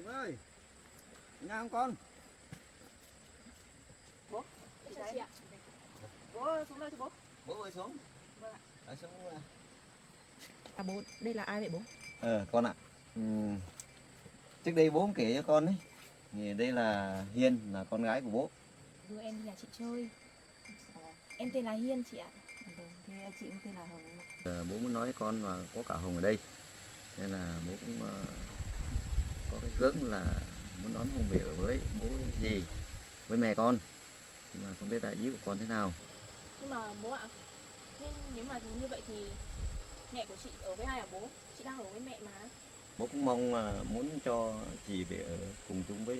Hùng ơi, nhà không con? Bố, chào chị ạ. Bố xuống đây cho bố. Bố ơi xuống. Vâng ạ. Xuống. Bố, đây là ai vậy bố? Con ạ. Trước đây bố cũng kể cho con đấy. Thì đây là Hiên, là con gái của bố. Em đi nhà chị chơi. Em tên là Hiên chị ạ. Thế chị cũng tên là Hồng. Bố muốn nói với con và có cả Hùng ở đây. Nên là bố cũng có cái hướng là muốn đón Hùng về ở với bố gì, với mẹ con. Nhưng mà không biết là ý của con thế nào. Nhưng mà bố ạ, nếu mà như vậy thì mẹ của chị ở với ai hả bố? Chị đang ở với mẹ mà. Bố cũng mong muốn cho chị về ở cùng chung với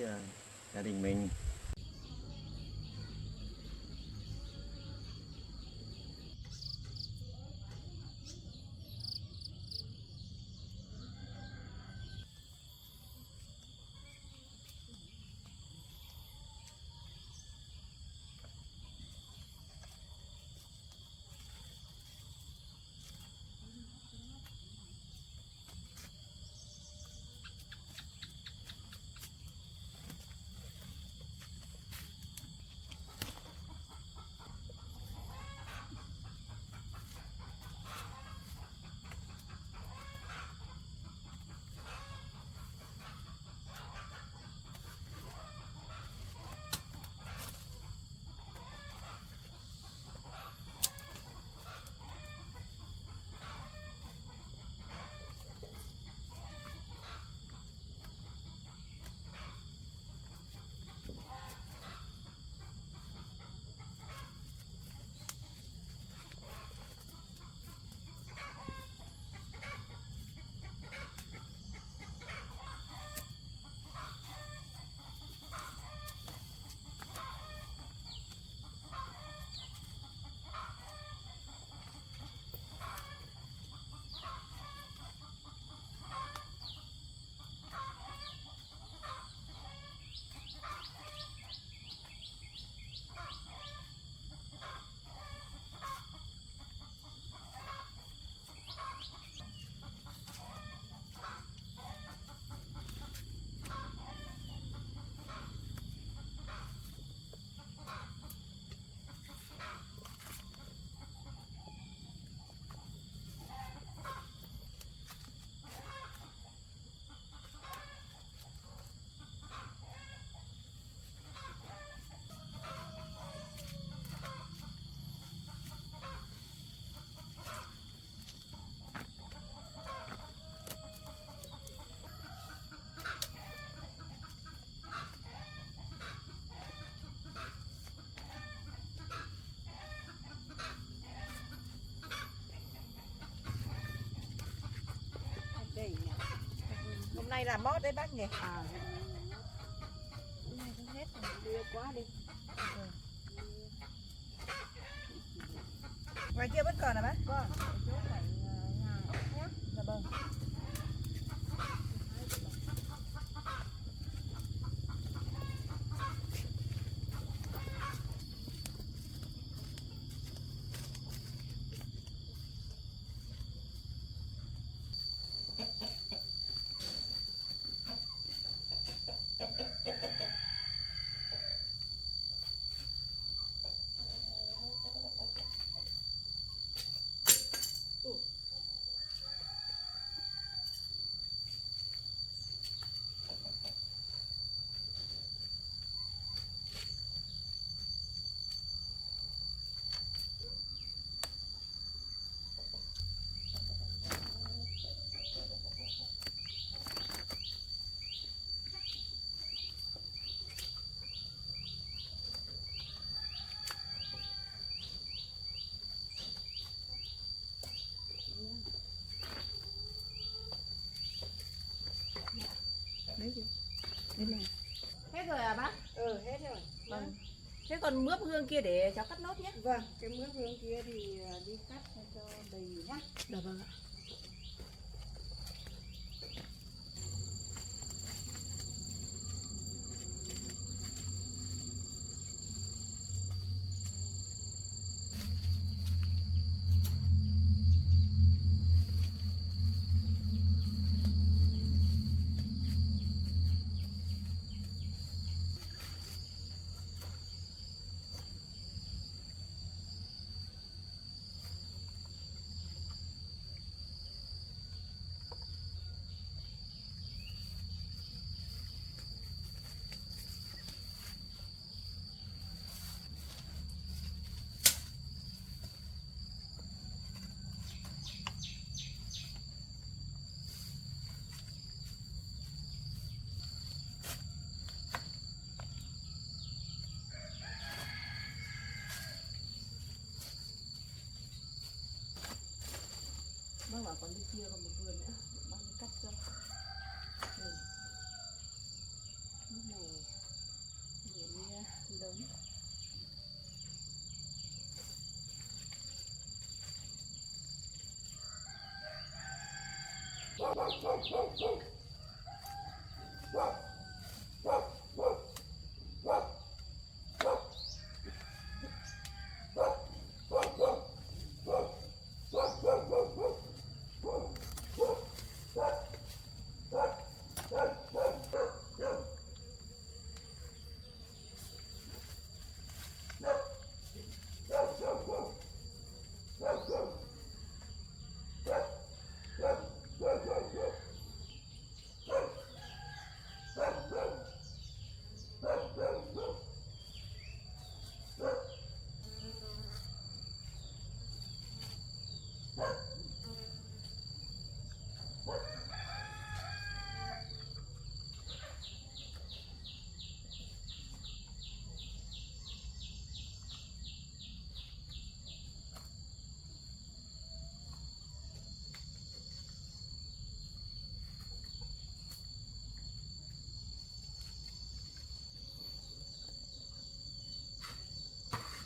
gia đình mình. Hôm nay là mót đấy bác nhỉ? Hôm nay không hết rồi, đưa quá đi. Ngoài kia vẫn còn hả bác? Vâng, chỗ phải nhà ốc nhé. Dạ vâng. Đấy gì? Đây này. Hết rồi à bác? Hết rồi. Vâng. Thế còn mướp hương kia để cháu cắt nốt nhé. Vâng, cái mướp hương kia thì đi cắt cho đầy nhá. Dạ vâng ạ. còn đi kia còn một vườn nữa mang đi cắt cho. Đây. Lúc này vườn lớn.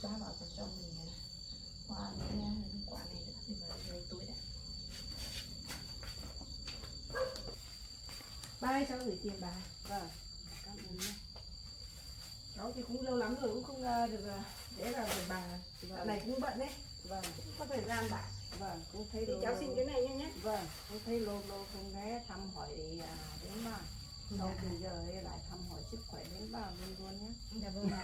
Ba vào trong mình hoa này quả này nữa thì vào lấy túi đã. Ba ơi, cháu gửi tiền bà. Vâng, cảm ơn nhé. Cháu thì cũng lâu lắm rồi cũng không được để là người bà. Dạo này cũng bận đấy. Vâng, Cũng có thời gian bà. vâng, cũng thấy Thì lâu cháu lâu. xin cái này nhé. Vâng, cũng thấy lâu lâu không ghé thăm hỏi đến bà. Sau từ giờ ấy lại thăm hỏi sức khỏe đến bà luôn luôn nhé. Dạ vâng ạ.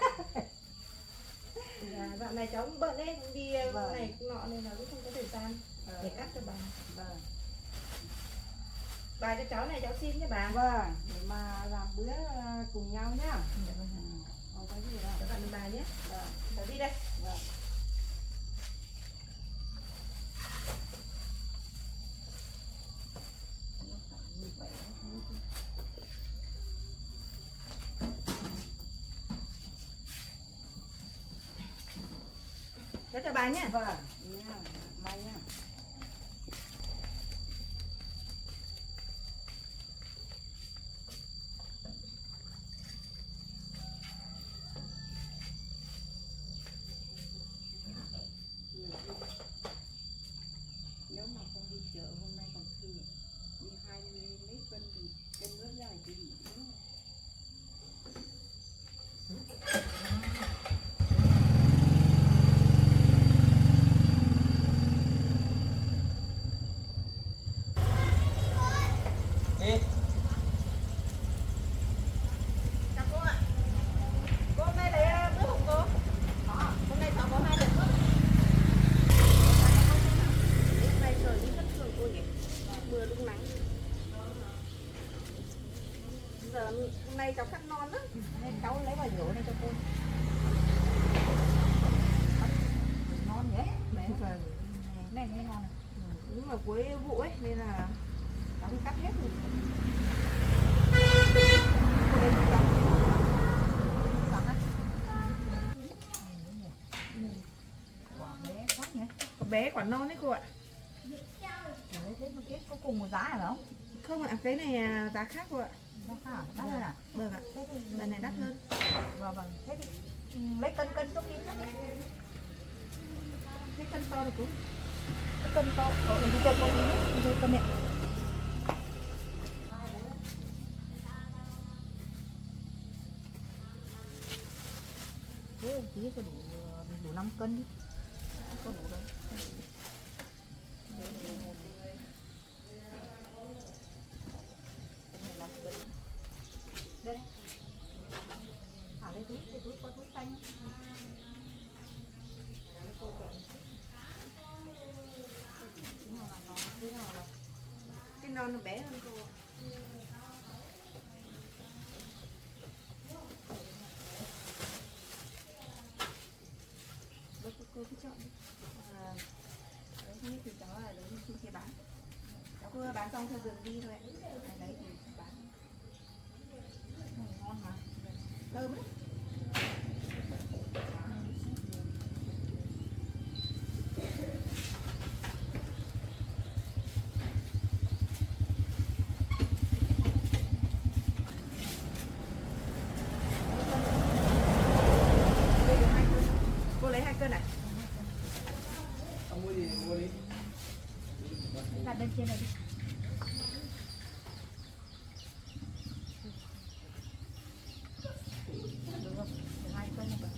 Dạo này cháu cũng bận đấy, cũng đi Vâng. này cũng nọ nên là cũng không có thời gian để cắt cho bà. Vâng. Bà cho cháu này cháu xin nhé bà. Vâng, để mà làm bữa cùng nhau nhá. Dạ vâng ạ. Không có gì đâu. Cháu cảm ơn bà nhé. Vâng, Cháu đi đây. vâng. Cháu chào bà nhé. Vâng, nha, mai nha. Nếu mà không đi chợ hôm nay còn thừa, đi 20 mấy cân thì cân nước dài thì nghỉ nữa. Chào cô ạ. Cô hôm nay lấy bữa không cô? Hôm nay cháu có 2 đợt bữa. Hôm nay trời cũng thất thường cô nhỉ? Mưa lúc nắng. Giờ hôm nay cháu cắt non lắm. Nên cháu lấy vào rượu này cho cô. Ngon nhé. Mẹ Vâng. này nghe ngon này. Đúng là cuối vụ ấy nên là cháu đi cắt hết rồi. Cô đây cho cháu. Sẵn á. Quả bé quá nhỉ. Có bé quả non đấy cô ạ. Đấy, thế mà kết có cùng một giá hả không? Không ạ, cái này giá khác cô ạ. Giá khác, đắt hơn à? Vâng ạ, Thế thì lần này đắt hơn. vâng vâng, thế thì lấy cân cân cho kín đó. Cái cân to được cũng. Cái cân to, đi cho cô tí, đi cho cân này. Thế tí có đủ 5 cân đi. Có đủ đâu. Đây. À đây túi có túi xanh. Cái non nó bé hơn cô ạ. Đây cô cứ chọn đi. Đấy như thì cháu là lấy trên kia bán. Cháu cứ bán xong theo đường đi thôi ạ. Đấy thì bán. Ngon mà. Thơm đấy. trên này đi. Được không? Được 2 cân rồi.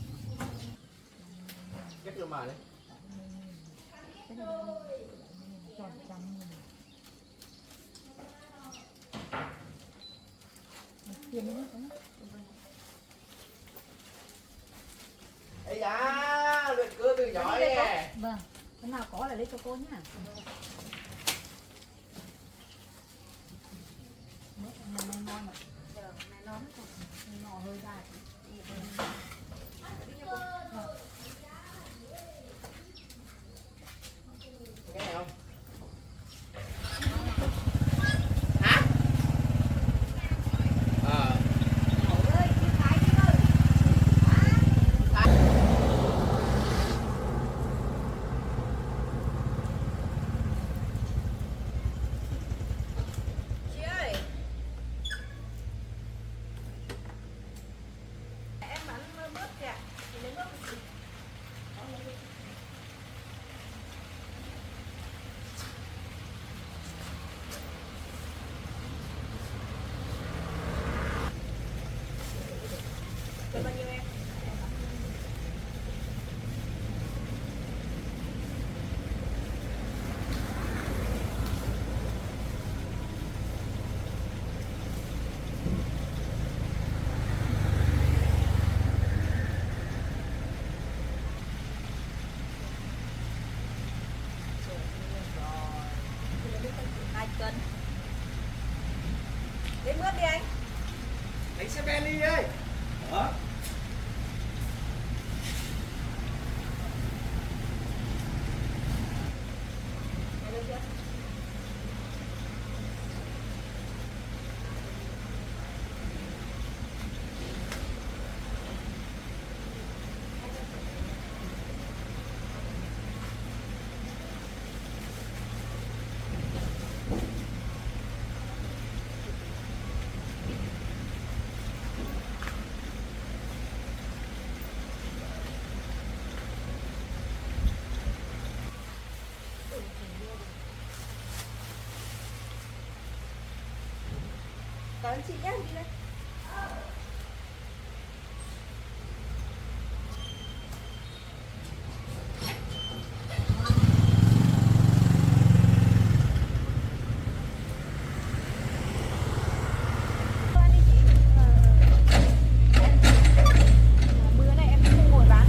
Cắt vô mà đấy. Cái này tròn trắng này. Tiền nữa không? Ây da, luyện cưa từ nhỏ nè. Vâng, cái nào có là lấy cho cô nhá. Mứt này ngon ạ. Giờ này nó còn hơi dài. Nghe không? Hả? Ờ. Chị ơi, em bán mướp kìa, chị lấy mướp của chị. Cho bao nhiêu em? Hai cân. Lấy mướp đi anh. Đánh xe ben đi ơi. Đó. Cảm ơn chị nhé, đi đây. Bữa nay em không ngồi bán.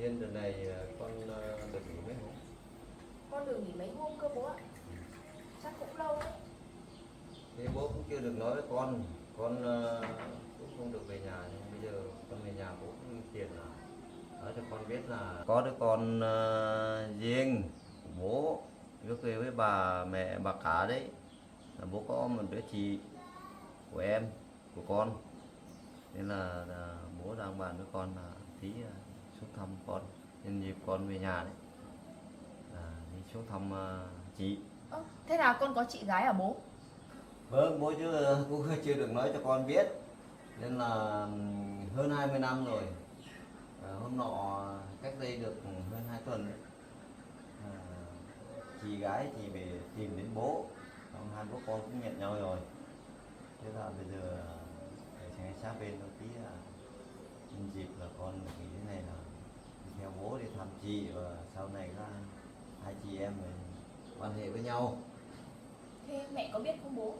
Yên đợt này con được nghỉ mấy hôm? Con được nghỉ mấy hôm cơ bố ạ? Chắc cũng lâu đấy. Thế bố cũng chưa được nói với con cũng không được về nhà, nhưng bây giờ con về nhà bố cũng tiền là nói cho con biết là có đứa con riêng của bố lúc về với bà mẹ bà cả đấy, là bố có một đứa chị của em của con, nên là bố đang bàn với con là tí xuống thăm con nhân dịp con về nhà đấy, là đi xuống thăm chị. Thế là con có chị gái à bố? Vâng, bố cũng chưa được nói cho con biết, nên là hơn 20 năm rồi. Hôm nọ cách đây được hơn 2 tuần đấy, à, chị gái chị về tìm đến bố, xong hai bố con cũng nhận nhau rồi. Thế là bây giờ ở sát bên nó tí là nhân dịp là con được nghỉ thế này là đi theo bố đi thăm chị, và sau này các hai chị em mình quan hệ với nhau. Thế mẹ có biết không bố?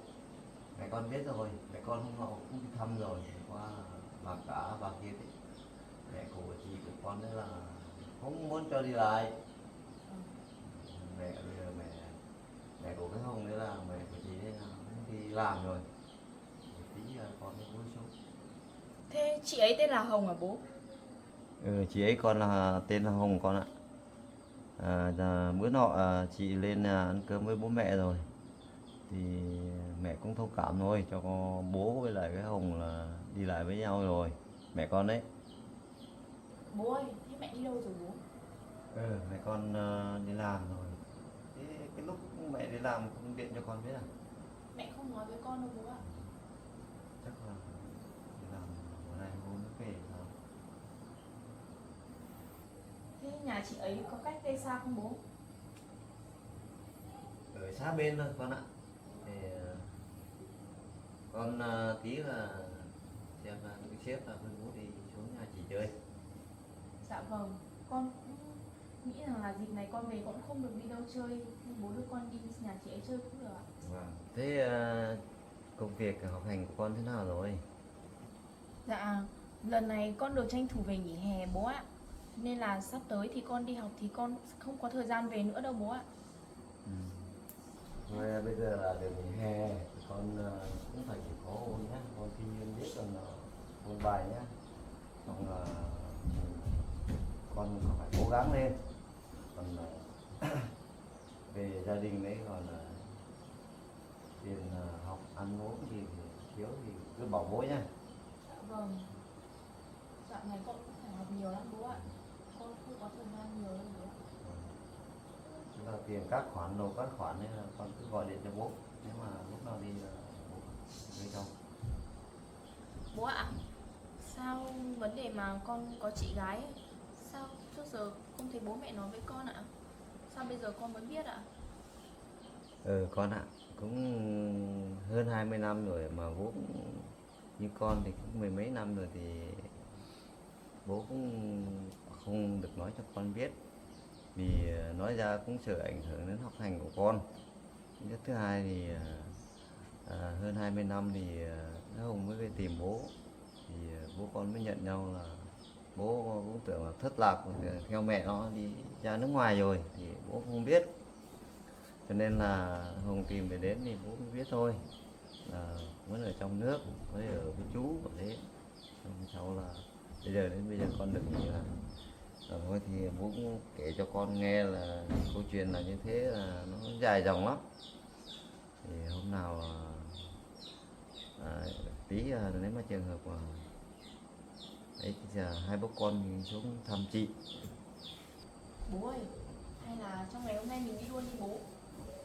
Mẹ con biết rồi, mẹ con hôm nọ cũng đi thăm rồi, qua bà cả bà kia đấy, mẹ của chị của con đấy là không muốn cho đi lại. Mẹ bây giờ mẹ của cái Hồng đấy là mẹ của chị đấy là cũng đi làm rồi, tí con mới muốn xuống. Thế chị ấy tên là Hồng à bố? Chị ấy con là tên là Hồng con ạ. Bữa nọ chị lên ăn cơm với bố mẹ rồi, thì mẹ cũng thông cảm thôi, cho bố với lại cái Hồng là đi lại với nhau rồi, mẹ con đấy. Bố ơi, thế mẹ đi đâu rồi bố? Mẹ con đi làm rồi. Thế cái lúc mẹ đi làm không điện cho con biết à? Mẹ không nói với con đâu bố ạ. Chắc là đi làm bữa nay hôm mới về sao? Thế nhà chị ấy có cách đây xa không bố? Ở xa bên thôi con ạ. Thì con tí là xem là cái sếp là với bố đi xuống nhà chị chơi. Dạ vâng, con cũng nghĩ rằng là dịp này con về con cũng không được đi đâu chơi, nên bố đưa con đi nhà chị ấy chơi cũng được ạ. Vâng. Thế công việc học hành của con thế nào rồi? Dạ, lần này con được tranh thủ về nghỉ hè bố ạ. Nên là sắp tới thì con đi học thì con không có thời gian về nữa đâu bố ạ. Thôi bây giờ là được nghỉ hè, con cũng phải chịu khó ôn nhé, con thi viên viết còn ôn bài nhé. Xong là con phải cố gắng lên. Còn về gia đình đấy còn tiền học ăn uống gì thiếu thì cứ bảo bố nhé. Dạ vâng. Dạo này con cũng phải học nhiều lắm bố ạ. Con không có thời gian nhiều đâu bố ạ. Tức là tiền các khoản đồ các khoản nên là con cứ gọi điện cho bố, nếu mà lúc nào đi bố đưa cho. Bố ạ, sao vấn đề mà con có chị gái ấy, sao trước giờ không thấy bố mẹ nói với con ạ? Sao bây giờ con mới biết ạ? Con ạ, cũng hơn 20 năm rồi mà bố cũng, như con thì cũng mười mấy năm rồi thì bố cũng không được nói cho con biết, vì nói ra cũng sợ ảnh hưởng đến học hành của con. Cái thứ hai thì hơn 20 năm thì nó Hùng mới về tìm bố, thì bố con mới nhận nhau là bố cũng tưởng là thất lạc theo mẹ nó đi ra nước ngoài rồi thì bố không biết, cho nên là Hùng tìm về đến thì bố mới biết thôi, là vẫn ở trong nước mới ở với chú và thế. Xong sau là bây giờ con được nghỉ là thôi thì bố cũng kể cho con nghe là câu chuyện là như thế, là nó dài dòng lắm. Thì hôm nào tí nếu mà trường hợp mà ấy thì giờ hai bố con mình xuống thăm chị. Bố ơi, hay là trong ngày hôm nay mình đi luôn đi bố.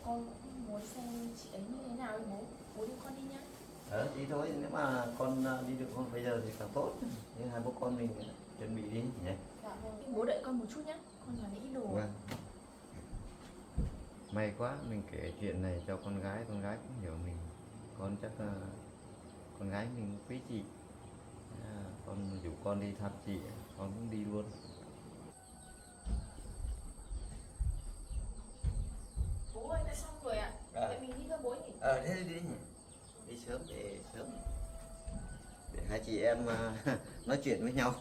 Con cũng muốn xem chị ấy như thế nào ấy bố. Bố đưa con đi nhá. Đi thôi, nếu mà con đi được con bây giờ thì càng tốt, nhưng hai bố con mình chuẩn bị đi nhỉ. Dạ vâng. Bố đợi con một chút nhá, con vào lấy ít đồ. Vâng. May quá mình kể chuyện này cho con gái cũng hiểu mình. Con chắc con gái mình quý chị, con rủ con đi thăm chị, con cũng đi luôn. Bố ơi, đã xong rồi ạ. Vậy mình đi thôi bố nhỉ? Thế đi nhỉ, đi sớm để hai chị em nói chuyện với nhau.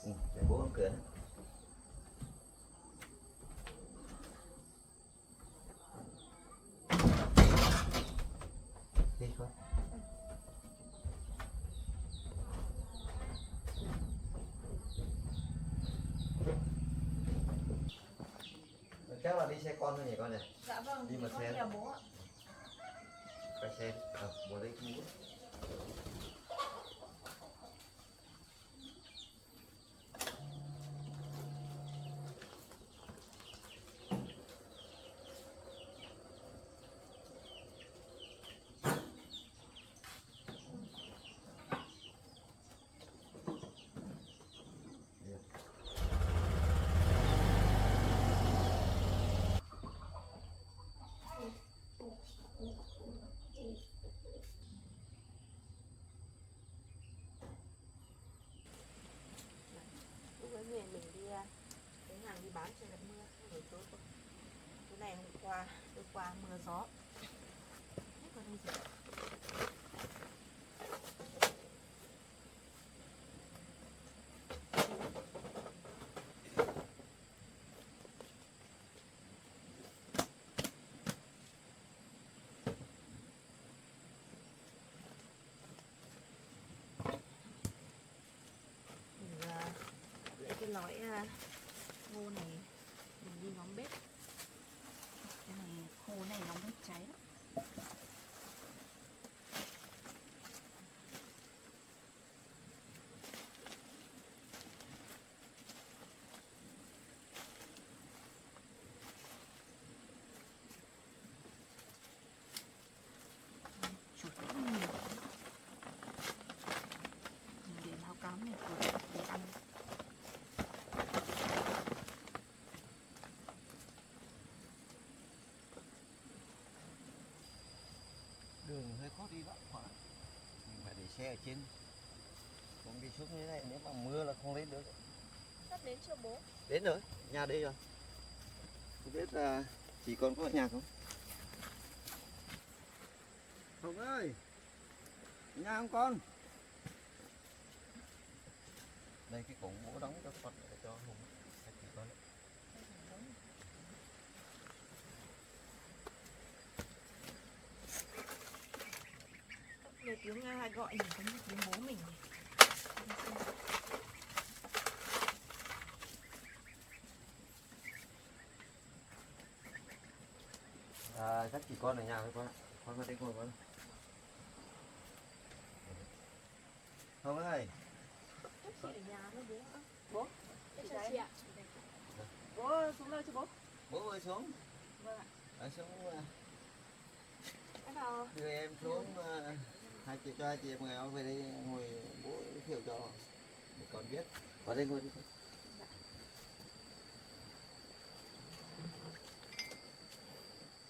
Để bố mở cửa. chắc là đi xe con thôi nhỉ con này. Dạ vâng, Đi thì mà con xe. theo bố ạ. Cái xe bố lấy mũ. Lúc ấy về mình đi đến hàng đi bán trời gặp mưa rồi tối qua cái này hôm qua mưa gió hết vào đây rồi. Mình lấy cái lõi ngô này mình đi nhóm bếp. Cái này khô này nhóm bếp cháy lắm. Chuột cũng nhiều. Mình để bao cám này để ăn. Đường hơi khó đi lắm quá. Mình phải để xe ở trên. Không đi xuống như thế này nếu mà mưa là không lên được. Sắp đến chưa bố? Đến rồi, nhà đây rồi. Không biết là chị còn có ở nhà không? Hồng ơi, nhà không con? Đây cái cổng bố đóng cho Phật để cho Hồng. Chị con. Nghe tiếng ai gọi thì có một tiếng bố mình. Chắc chị con ở nhà thôi con ạ. Con vào đây ngồi con. Hồng ơi. Chị ở nhà với bố. Bố, Em chào chị ạ. bố xuống đây cho bố. Bố ơi xuống. Vâng ạ. Ở xuống Em vào. đưa em xuống hai chị em nghèo về đây ngồi bố giới thiệu cho để con biết. Vào đây ngồi đi con.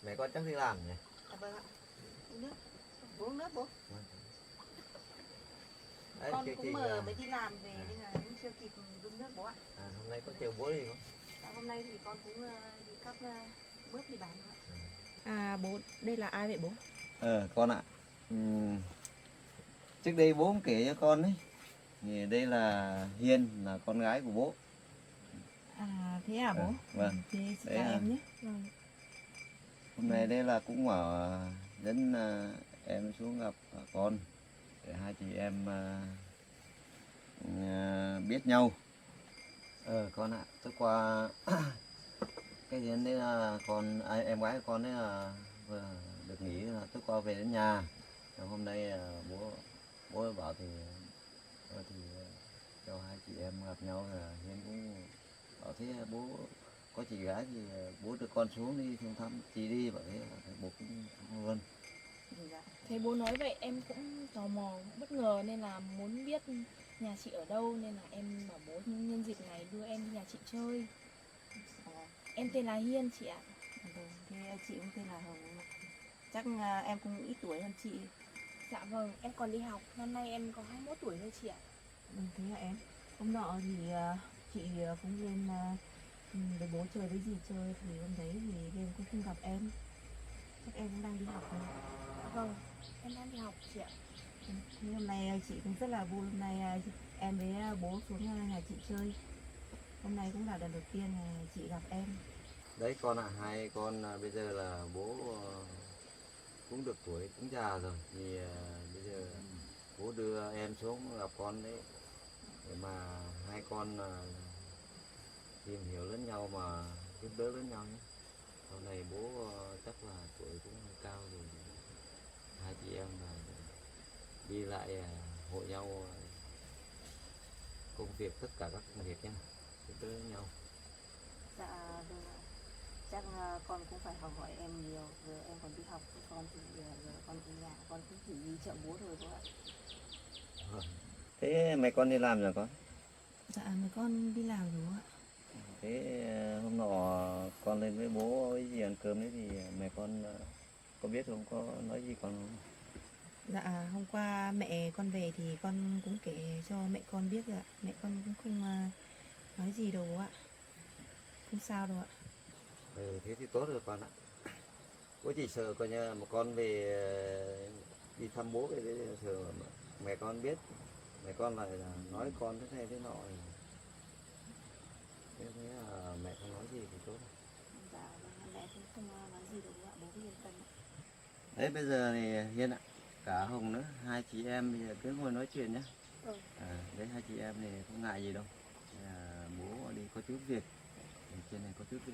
Mẹ con chắc đi làm nhỉ? Vâng ạ. Uống nước. Bố uống nước bố. Đấy, Con chị cũng mới là- đi làm về nên là cũng chưa kịp uống nước bố ạ. hôm nay có chiều bố đi không? Hôm nay thì con cũng đi cắt mướp đi bán ạ. Bố, đây là ai vậy bố? Con ạ. Trước đây bố cũng kể cho con đấy. Thì đây là Hiên, là con gái của bố. Thế à bố? Vâng. Thế xin Đấy chào à. em nhé. Vâng. Hôm nay đây là cũng bảo dẫn em xuống gặp con để hai chị em biết nhau. Con ạ, tức qua cái gì đấy là em gái của con đấy là vừa được nghỉ là tức qua về đến nhà. Rồi hôm nay bố bảo thì cho hai chị em gặp nhau, là Hiên cũng bảo thế bố có chị gái thì bố đưa con xuống đi xuống thăm chị đi, bảo thế là bố cũng luôn. Dạ. Thấy bố nói vậy em cũng tò mò, bất ngờ nên là muốn biết nhà chị ở đâu, nên là em bảo bố nhân dịp này đưa em đi nhà chị chơi. Em tên là Hiên chị ạ. Vâng, thế chị cũng tên là Hồng. Chắc em cũng ít tuổi hơn chị. Dạ vâng, em còn đi học, năm nay em có 21 tuổi thôi chị ạ. Thế hả em? Hôm nọ thì chị cũng lên với bố chơi với dì chơi, thì hôm đấy thì đêm cũng không gặp em. Chắc em cũng đang đi học rồi. Dạ vâng, em đang đi học chị ạ. Thế hôm nay chị cũng rất là vui, hôm nay em với bố xuống nhà chị chơi. Hôm nay cũng là lần đầu tiên chị gặp em. Đấy con ạ, hai con bây giờ là bố cũng được tuổi, cũng già rồi, thì bây giờ bố đưa em xuống gặp con đấy, để mà hai con tìm hiểu lẫn nhau mà giúp đỡ lẫn nhau nhé. Sau này bố chắc là tuổi cũng hơi cao rồi, hai chị em là đi lại hộ nhau công việc, tất cả các công việc nhá, giúp đỡ nhau. Dạ vâng ạ. Chắc là con cũng phải học hỏi em nhiều, giờ em còn đi học, con thì giờ con ở nhà, con cũng chỉ đi chợ búa thôi bố ạ. Thế mẹ con đi làm rồi con? Dạ mấy con đi làm rồi ạ. Thế hôm nọ con lên với bố với dì ăn cơm đấy thì mẹ con có biết không, có nói gì con không? Dạ hôm qua mẹ con về thì con cũng kể cho mẹ con biết rồi ạ. Mẹ con cũng không nói gì đâu ạ. Không sao đâu ạ. Ừ, thế thì tốt rồi con ạ. Bố chỉ sợ coi như một con về đi thăm bố về đấy, sợ mẹ con biết, mẹ con lại là nói con thế này thế nọ, thế là mẹ không nói gì thì tốt. Dạ vâng, mẹ cũng không nói gì đâu bố ạ, bố cứ yên tâm ạ. Đấy bây giờ thì Hiên ạ, cả Hồng nữa, hai chị em bây giờ cứ ngồi nói chuyện nhé. Đấy hai chị em thì không ngại gì đâu. Bố đi có chút việc, trên này có chút việc.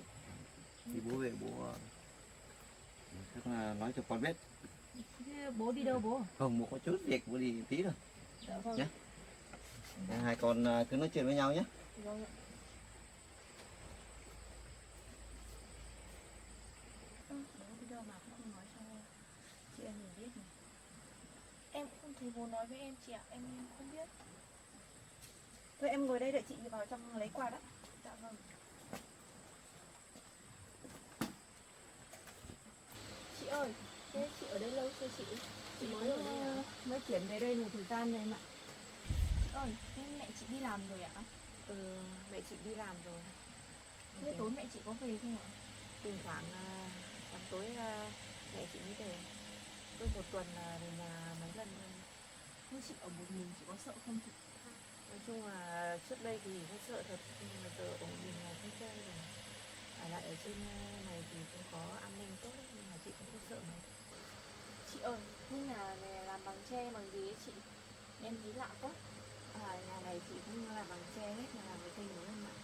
Khi bố về bố tức là nói cho con biết. Thế bố đi đâu bố? Không, bố có chút việc, bố đi tí rồi. Dạ vâng. Nhé. Hai con cứ nói chuyện với nhau nhé. Vâng ạ. Bố đi đâu mà cũng không nói cho chị em mình biết này. Em cũng không thấy bố nói với em chị ạ, em không biết. Thôi em ngồi đây đợi chị vào trong lấy quà đã. Dạ vâng. Chị ơi, thế chị ở đây lâu chưa chị? Chị mới ở đây ạ? Mới chuyển về đây một thời gian rồi em ạ. Chị ơi, thế mẹ chị đi làm rồi ạ? Mẹ chị đi làm rồi. Thế tối mẹ chị có về không ạ? Thỉnh thoảng sáng tối mẹ chị mới về. Tôi một tuần về nhà mấy lần thôi. Thôi chị ở một mình chị có sợ không chị? Nói chung là trước đây thì cũng sợ thật, nhưng mà giờ ở một mình là không quen rồi. Lại ở trên này thì cũng có an ninh tốt đấy, nhưng mà chị cũng không sợ mấy. Chị ơi, ngôi nhà này làm bằng tre bằng gì ấy chị? Em thấy lạ quá. Nhà này chị cũng là bằng tre hết, mà làm với cây nối em ạ.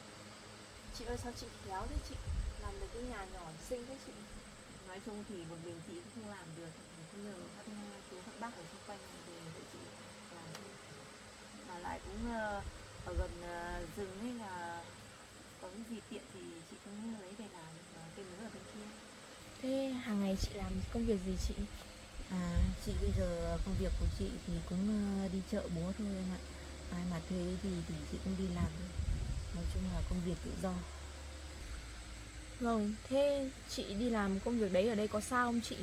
Chị ơi sao chị khéo thế chị? Làm được cái nhà nhỏ xinh thế chị. Nói chung thì một mình chị cũng không làm được, thì cũng nhờ các chú các bác ở xung quanh về hộ chị làm thôi. Mà lại cũng ở gần rừng ấy, là có cái gì tiện thì chị cũng lấy về làm, cây nối ở bên kia. Thế hàng ngày chị làm công việc gì chị? Chị bây giờ công việc của chị thì cũng đi chợ búa thôi em ạ. Ai mà thuê thì chị cũng đi làm thôi. Nói chung là công việc tự do. Vâng, thế chị đi làm công việc đấy ở đây có sao không chị?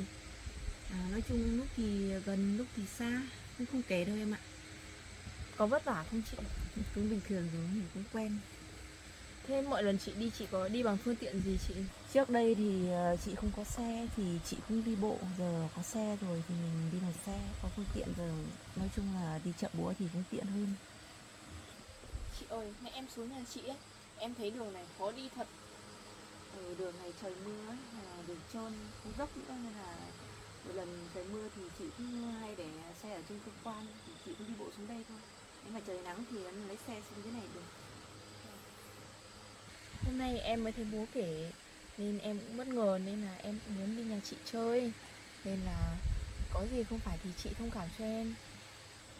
Nói chung lúc thì gần lúc thì xa, cũng không kể đâu em ạ. Có vất vả không chị? Cũng bình thường rồi, mình cũng quen. Thế mọi lần chị đi chị có đi bằng phương tiện gì chị? Trước đây thì chị không có xe thì chị cũng đi bộ, giờ có xe rồi thì mình đi bằng xe, có phương tiện rồi. Nói chung là đi chợ búa thì cũng tiện hơn. Chị ơi, mẹ em xuống nhà chị ấy, em thấy đường này khó đi thật. Ở đường này trời mưa ấy, đường trơn, cũng dốc nữa, nên là một lần trời mưa thì chị cũng hay để xe ở trên cơ quan, thì chị cũng đi bộ xuống đây thôi. Nếu mà trời nắng thì em lấy xe xuống dưới này được. Hôm nay em mới thấy bố kể nên em cũng bất ngờ, nên là em cũng muốn đi nhà chị chơi. Nên là có gì không phải thì chị thông cảm cho em.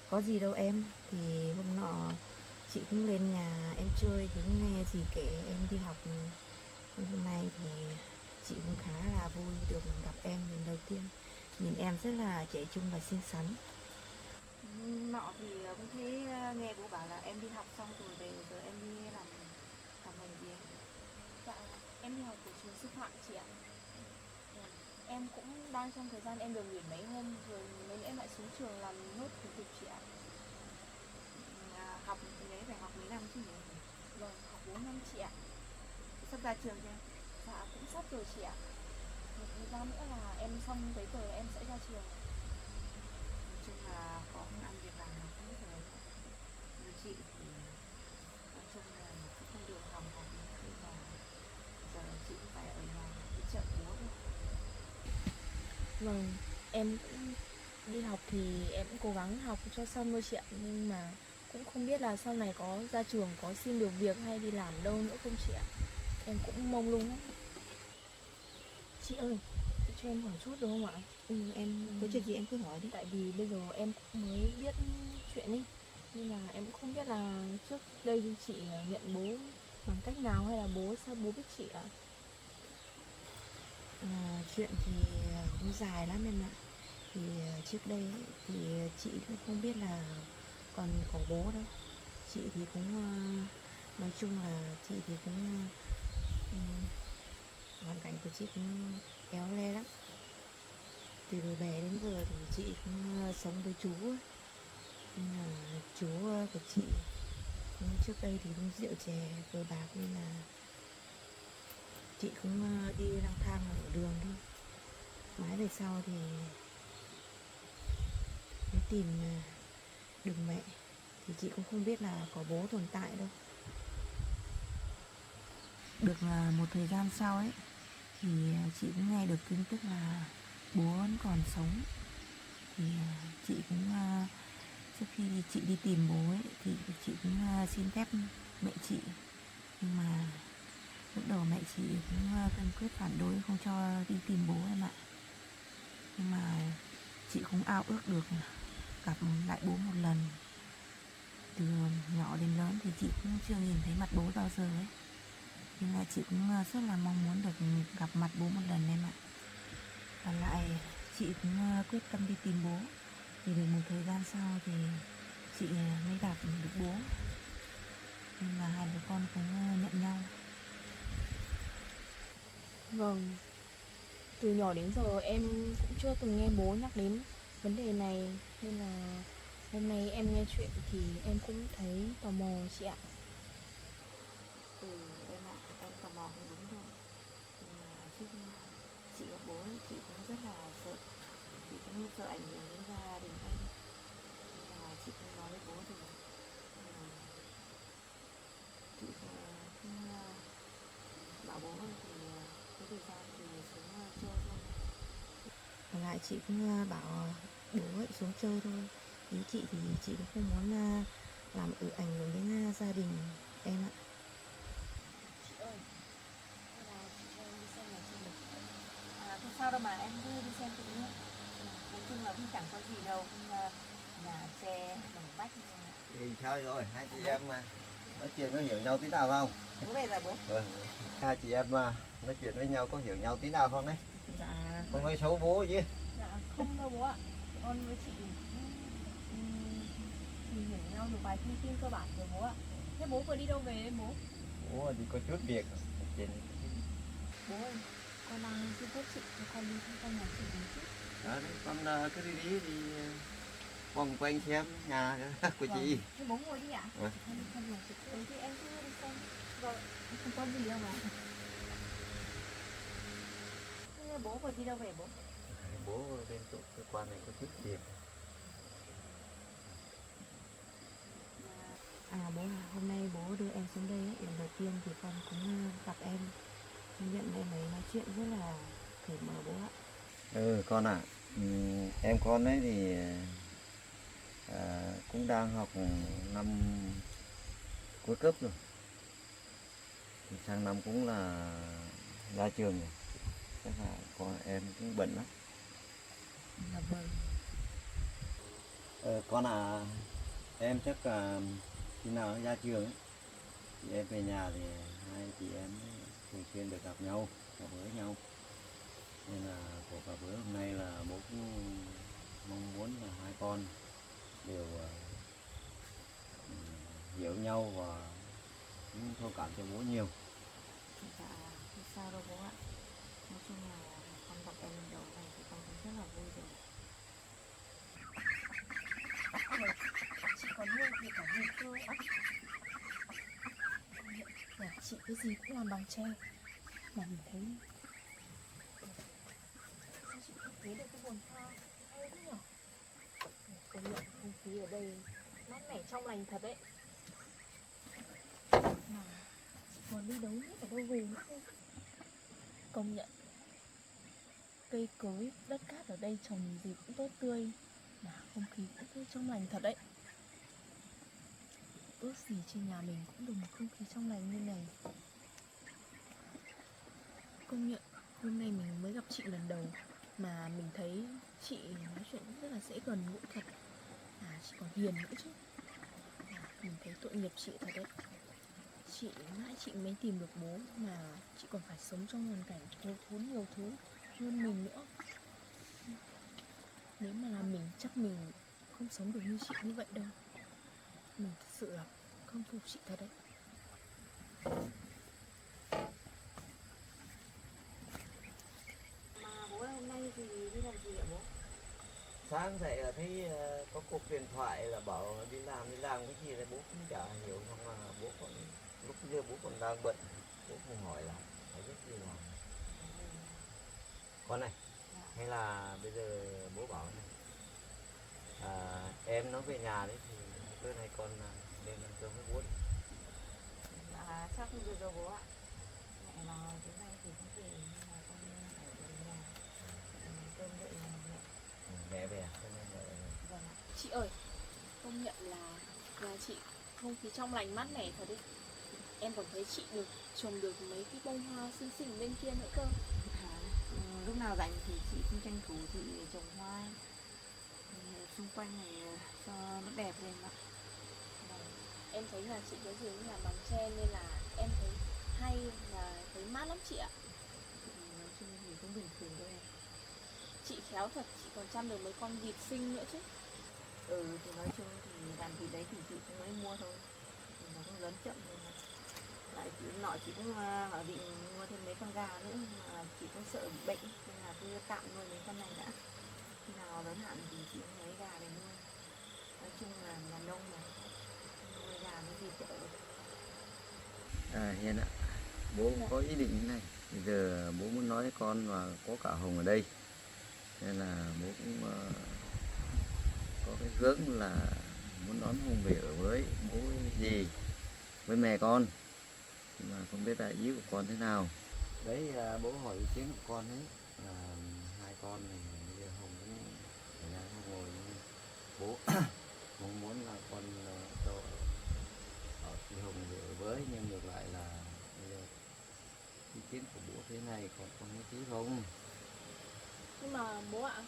Có gì đâu em, thì hôm nọ chị cũng lên nhà em chơi thì cũng nghe dì kể em đi học. Hôm nay thì chị cũng khá là vui được gặp em lần đầu tiên. Nhìn em rất là trẻ trung và xinh xắn. Nọ thì cũng thấy nghe bố bảo là em đi học xong rồi về, giờ em đi làm ngành gì em? Dạ, em đi học của trường sư phạm chị ạ. Em cũng đang trong thời gian em được nghỉ mấy hôm rồi mấy em lại xuống trường làm nốt thủ tục chị ạ. Học thì đấy phải học mấy năm chứ nhỉ? Vâng, học 4 năm chị ạ. Sắp ra trường chưa? Dạ cũng sắp rồi chị ạ. Một thời gian nữa là em xong giấy tờ em sẽ ra trường. Nói chung là có ăn việc làm là cũng rồi. Như chị thì nói chung là cũng không được học nhưng mà giờ chị cũng phải ở nhà đi chợ búa thôi. Vâng, em cũng đi học thì em cũng cố gắng học cho xong thôi chị ạ. Nhưng mà cũng không biết là sau này có ra trường có xin được việc hay đi làm đâu nữa không chị ạ. Em cũng mông lung lắm. Chị ơi, chị cho em hỏi chút được không ạ? Em có chuyện gì em cứ hỏi đi. Tại vì bây giờ em cũng mới biết chuyện ý, nên là em cũng không biết là trước đây thì chị nhận bố bằng cách nào, hay là sao bố biết chị ạ? Chuyện thì cũng dài lắm em ạ. Thì trước đây ấy, thì chị cũng không biết là còn có bố đâu. Chị thì cũng nói chung là chị thì cũng hoàn cảnh của chị cũng éo le lắm. Từ hồi bé đến giờ thì chị cũng sống với chú ấy. Nhưng mà chú của chị trước đây thì cũng rượu chè cờ bạc, nên là chị cũng đi lang thang ở đường thôi. Mãi về sau thì mới tìm được mẹ. Thì chị cũng không biết là có bố tồn tại đâu. Được một thời gian sau ấy thì chị cũng nghe được tin tức là bố vẫn còn sống. Thì chị cũng trước khi chị đi tìm bố ấy thì chị cũng xin phép mẹ chị. Nhưng mà lúc đầu mẹ chị cũng cương quyết phản đối, không cho đi tìm bố em ạ. Nhưng mà chị cũng ao ước được gặp lại bố một lần. Từ nhỏ đến lớn thì chị cũng chưa nhìn thấy mặt bố bao giờ ấy. Nhưng mà chị cũng rất là mong muốn được gặp mặt bố một lần em ạ. Và lại chị cũng quyết tâm đi tìm bố. Thì được một thời gian sau thì chị mới gặp được bố. Nên là hai bố con cũng nhận nhau. Vâng, từ nhỏ đến giờ em cũng chưa từng nghe bố nhắc đến vấn đề này, nên là hôm nay em nghe chuyện thì em cũng thấy tò mò chị ạ. Em ạ, em tò mò cũng đúng thôi. Nhưng mà trước chị gặp bố ấy, chị cũng rất là sợ. Chị cũng sợ ảnh hưởng đến gia đình em. Nhưng mà chị không nói với bố thì chị cũng bảo bố thì cái thời gian thì xuống chơi thôi. Còn lại chị cũng bảo bố ấy xuống chơi thôi. Ý chị thì chị cũng không muốn làm ảnh hưởng đến gia đình em ạ. Chị ơi, hay là chị cho em đi xem nhà chị được? Không sao đâu mà em cứ đi xem tự nhiên. Nói chung là cũng chẳng có gì đâu, cũng nhà tre, đồng vách. Thì sao rồi, hai chị em mà nói chuyện có hiểu nhau tí nào không? Bố về rồi bố. Hai chị em mà nói chuyện với nhau có hiểu nhau tí nào không đấy? Dạ. Không nói xấu bố chứ? Dạ không đâu bố ạ. Con với chị thì hiểu nhau được vài thông tin cơ bản rồi bố ạ. Thế bố vừa đi đâu về đấy bố? Bố đi có chút việc. Chuyện Bố ơi, con đang xin phép chị cho con đi tham quan nhà chị một chút. đấy, con cứ đi thì vòng quanh xem nhà của chị. Vâng. Thế bố ngồi đi ạ. Vâng. Con đi thăm nhà chị. Ừ thì em cứ đi xem. Vâng, không có gì đâu mà. Thế bố vừa đi đâu về bố? Bố bên chỗ cơ quan này có chút việc. Bố à, hôm nay bố đưa em xuống đây ấy, lần đầu tiên thì con cũng gặp em. Công nhận em ấy nói chuyện rất là cởi mở bố ạ. Con ạ, em con ấy thì cũng đang học năm cuối cấp rồi. Thì sang năm cũng là ra trường rồi. Chắc là con em cũng bận lắm. Là vâng. Con à, em chắc là khi nào nó ra trường ấy, thì em về nhà thì hai chị em thường xuyên được gặp nhau, gặp gỡ nhau. Nên là cuộc gặp gỡ hôm nay là bố cũng mong muốn là hai con đều hiểu nhau và cũng thông cảm cho bố nhiều. Dạ, không sao đâu bố ạ. Nói chung là con gặp em lần đầu này thì con cũng rất là vui rồi. Chị còn nuôi việc cả việc cơ ạ. Nhà chị cái gì cũng làm bằng tre. Mà mình thấy sao chị không thấy được cái vườn hoa hay thế nhỉ? Công nhận không khí ở đây mát mẻ trong lành thật đấy. Mà chị còn đi đâu hết ở đâu về nữa không? Công nhận cây cối, đất cát ở đây trồng gì cũng tốt tươi. Mà không khí cũng tươi trong lành thật đấy. Ước gì trên nhà mình cũng được một không khí trong lành như này. Công nhận Hôm nay mình mới gặp chị lần đầu mà mình thấy chị nói chuyện rất là dễ gần gũi thật. Chị còn hiền nữa chứ. Mình thấy tội nghiệp chị thật đấy. Chị mãi chị mới tìm được bố mà chị còn phải sống trong hoàn cảnh thiếu thốn nhiều thứ hơn mình nữa. Nếu mà là mình chắc mình không sống được như chị như vậy đâu. Mình thật sự là không phục chị thật đấy. Mà bố ơi, hôm nay thì đi làm gì ạ bố? Sáng dậy là thấy có cuộc điện thoại là bảo đi làm cái gì đấy bố cũng chả hiểu, xong mà bố còn lúc kia bố còn đang bận, bố không hỏi là phải biết gì làm. Con này, hay là bây giờ bố bảo này, em nó về nhà đấy thì tối nay con lên ăn cơm với bố đi. Sao không được đâu bố ạ? Mẹ nói tối nay thì không về nhưng mà con phải ở nhà cơm đợi mẹ. Mẹ về à? Cho nên là Vâng ạ. Chị ơi, công nhận là nhà chị không khí trong lành mát mẻ thật đấy. Em còn thấy chị được trồng được mấy cái bông hoa xinh xinh bên kia nữa cơ. Lúc nào rảnh thì chị cũng tranh thủ chị trồng hoa xung quanh này cho nó đẹp lên ạ. Em thấy nhà chị cái giường nhà bằng tre nên là em thấy hay và thấy mát lắm chị ạ. Nói chung thì cũng bình thường thôi em. Chị khéo thật, chị còn chăm được mấy con vịt xinh nữa chứ. Thì nói chung thì đàn vịt đấy thì chị cũng mới mua thôi, thì nó cũng lớn chậm rồi mà. Lại chị nọ chị cũng ở định mua thêm mấy con gà nữa, nhưng mà chị cũng sợ bị bệnh nên là cứ tạm nuôi mấy con này đã. Khi nào lớn hạn thì chị cũng lấy gà để nuôi. Nói chung là nhà nông mà, nuôi gà với vịt đỡ. Hiền ạ, bố có ý định như này. Bây giờ bố muốn nói với con và có cả Hồng ở đây, nên là bố cũng có cái hướng là muốn đón Hồng về ở với bố gì, với mẹ con, nhưng mà không biết là ý của con thế nào. Đấy, bố hỏi ý kiến của con ấy, là hai con này bây giờ Hồng cũng ở nhà không ngồi, nhưng bố mong muốn là con cho ở thì Hồng về ở với, nhưng ngược lại là bây giờ ý kiến của bố thế này, còn con ý kiến không? Nhưng mà bố ạ,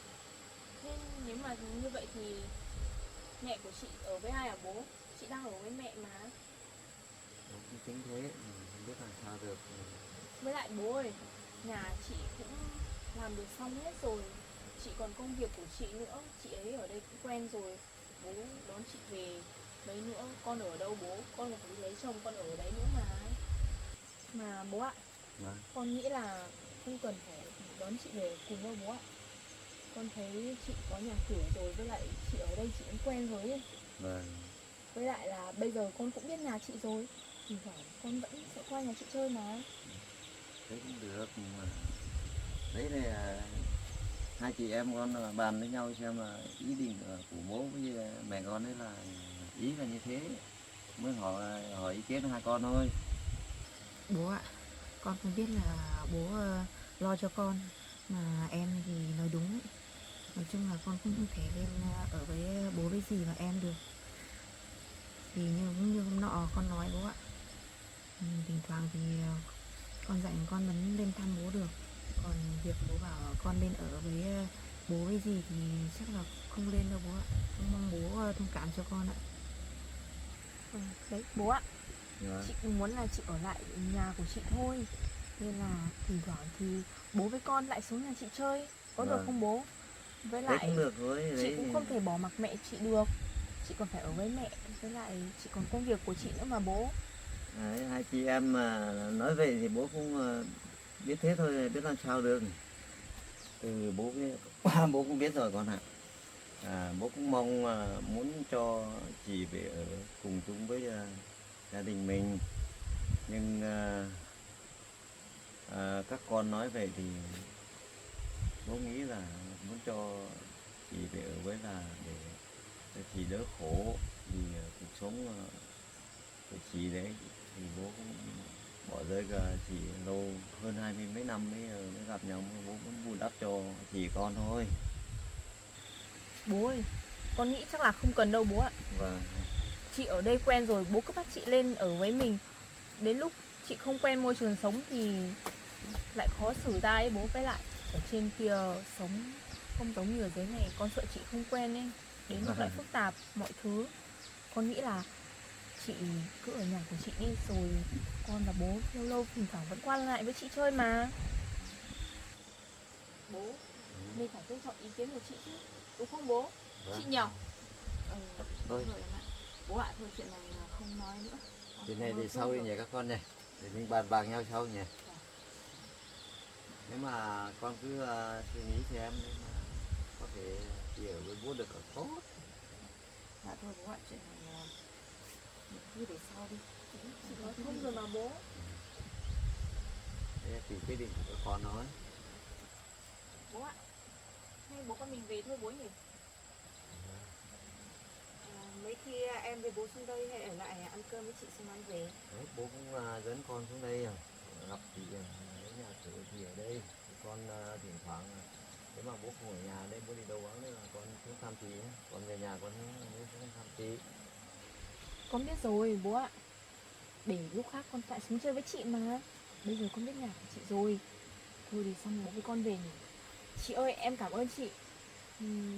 thế nếu mà như vậy thì mẹ của chị ở với ai hả bố? Chị đang ở với mẹ mà. Bố cũng tính thế, mình không biết làm sao được. Với lại bố ơi, nhà chị cũng làm được xong hết rồi. Chị còn công việc của chị nữa, chị ấy ở đây cũng quen rồi. Bố đón chị về mấy nữa, con ở đâu bố? Con còn phải lấy chồng con ở đấy nữa mà. Mà bố ạ, Vâng. con nghĩ là không cần phải đón chị về cùng đâu bố ạ. Con thấy chị có nhà cửa rồi, với lại chị ở đây chị cũng quen rồi ấy. Vâng. Với lại là bây giờ con cũng biết nhà chị rồi, thì phải con vẫn sẽ qua nhà chị chơi mà. Thế cũng được, nhưng mà đấy là hai chị em con là bàn với nhau xem là ý định của bố với mẹ con đấy là ý là như thế, mới hỏi ý kiến hai con thôi. Bố ạ, con không biết là bố lo cho con, mà em thì nói đúng ấy. Nói chung là con không thể lên ở với bố với dì và em được. Vì như hôm nọ con nói bố ạ, thỉnh thoảng thì con rảnh con vẫn lên thăm bố được. Còn việc bố bảo con lên ở với bố với dì thì chắc là không lên đâu bố ạ. Con mong bố thông cảm cho con ạ. Đấy bố ạ, Vâng. chị cũng muốn là chị ở lại nhà của chị thôi, nên là thỉnh thoảng thì bố với con lại xuống nhà chị chơi, có được Vâng. không bố? Với Thế lại cũng được thôi. chị Đấy cũng không thể bỏ mặc mẹ chị được, chị còn phải ở với mẹ, với lại chị còn công việc của chị nữa mà bố. đấy, hai chị em mà nói vậy thì bố cũng biết thế thôi, biết làm sao được. Từ bố biết bố cũng biết rồi con ạ. Bố cũng mong muốn cho chị về ở cùng chung với gia đình mình, nhưng các con nói vậy thì bố nghĩ là muốn cho chị về ở với là để cho chị đỡ khổ, vì cuộc sống của chị đấy thì bố cũng bỏ rơi cả chị lâu hơn 20 mấy năm mới gặp nhau, bố muốn bù đắp cho chị con thôi. Bố ơi, con nghĩ chắc là không cần đâu bố ạ. Và Chị ở đây quen rồi, bố cứ bắt chị lên ở với mình. Đến lúc chị không quen môi trường sống thì lại khó xử ra ấy bố. Với lại ở trên kia sống không giống như ở dưới này, con sợ chị không quen ấy, đến lúc lại phức tạp mọi thứ. Con nghĩ là chị cứ ở nhà của chị đi, rồi con và bố lâu lâu thỉnh thoảng vẫn qua lại với chị chơi mà. Bố, mình phải tôn trọng ý kiến của chị chứ, đúng không bố? Vâng. Chị nhỉ? Thôi, Rồi em ạ. Bố ạ, thôi chuyện này không nói nữa. Con chuyện cảm này ơn thì bố sau đi rồi. nhỉ các con nhỉ, để mình bàn bạc nhau sau nhỉ. Nếu mà con cứ suy nghĩ xem, nếu mà có thể thì ở với bố được ở tốt. Dạ thôi bố ạ, chuyện này mình cứ để sau đi. Chị nói không rồi mà bố. Đây là tùy quyết định của các con nói. Bố ạ, hay bố con mình về thôi bố nhỉ? Mấy khi em với bố xuống đây hay ở lại ăn cơm với chị xong ăn về. Đấy, bố cũng dẫn con xuống đây gặp chị ở nhà cửa chị ở đây. Thì con thỉnh thoảng nếu mà bố không ở nhà đây, bố đi đâu vắng nữa là con xuống thăm chị nhé. Con về nhà con mới xuống thăm chị. Con biết rồi bố ạ. Để lúc khác con lại xuống chơi với chị mà. Bây giờ con biết nhà của chị rồi. Thôi thì xong bố với con về nhỉ. Chị ơi, em cảm ơn chị.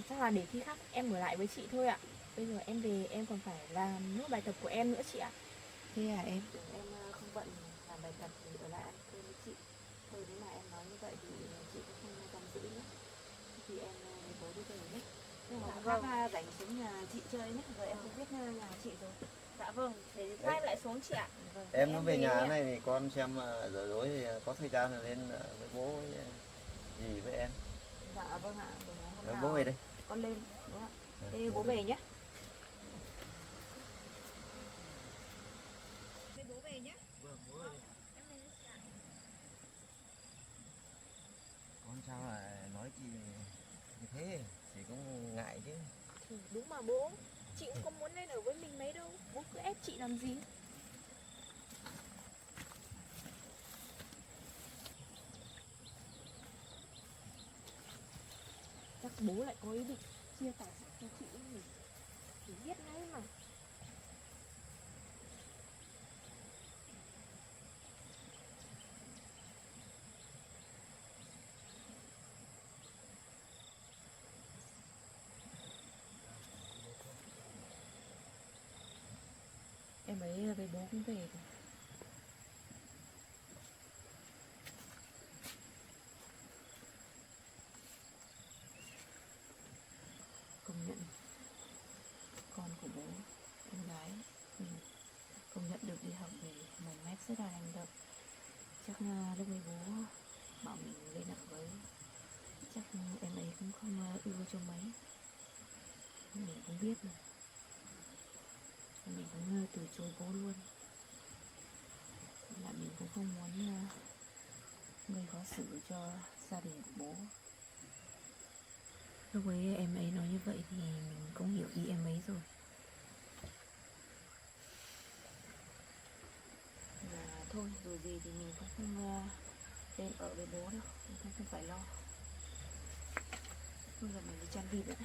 Chắc là để khi khác em ở lại với chị thôi ạ. Bây giờ em về em còn phải làm nốt bài tập của em nữa chị ạ. Thế à em? Tưởng em không bận làm bài tập thì ở lại ăn cơm với chị. Thôi nếu mà em nói như vậy thì chị cũng không dám giữ nữa. Thì em với bố đi về nhé. Nhưng mà Dạ khác vâng. rảnh xuống nhà chị chơi nhé. Rồi em cũng biết nhà chị rồi. Dạ vâng, thế mai lại xuống chị ạ. Vâng. Em nó Em về về nhà đây ạ. này thì con xem giờ dối thì có thời gian là lên với bố với dì với em. Dạ vâng ạ. Rồi hôm Rồi nào bố về đây. con lên. Đúng ạ. Dạ, Thế bố về nhé. Thế bố về nhé. Vâng, bố về đây. Con sao lại nói chị như thế? Chị cũng ngại chứ. Ừ, đúng mà bố. Chị cũng không muốn lên ở với mình mấy đâu. Bố cứ ép chị làm gì. Chắc bố lại có ý định chia tài sản cho chị ấy nhỉ. Chị biết ngay mà. Em ấy với bố cũng về rồi. Công nhận con của bố, em gái mình công nhận được đi học về mồm mép rất là hành động. Chắc lúc ấy bố bảo mình lên học với, chắc em ấy cũng không ưa cho mấy. Mình cũng biết mà, mình cũng từ chối bố luôn. Là mình cũng không muốn gây khó xử cho gia đình của bố. Lúc ấy em ấy nói như vậy thì mình cũng hiểu ý em ấy rồi. Mà thôi dù gì thì mình cũng không lên ở với bố đâu. Mình không phải lo. Bây giờ mình đi chăn vịt nữa.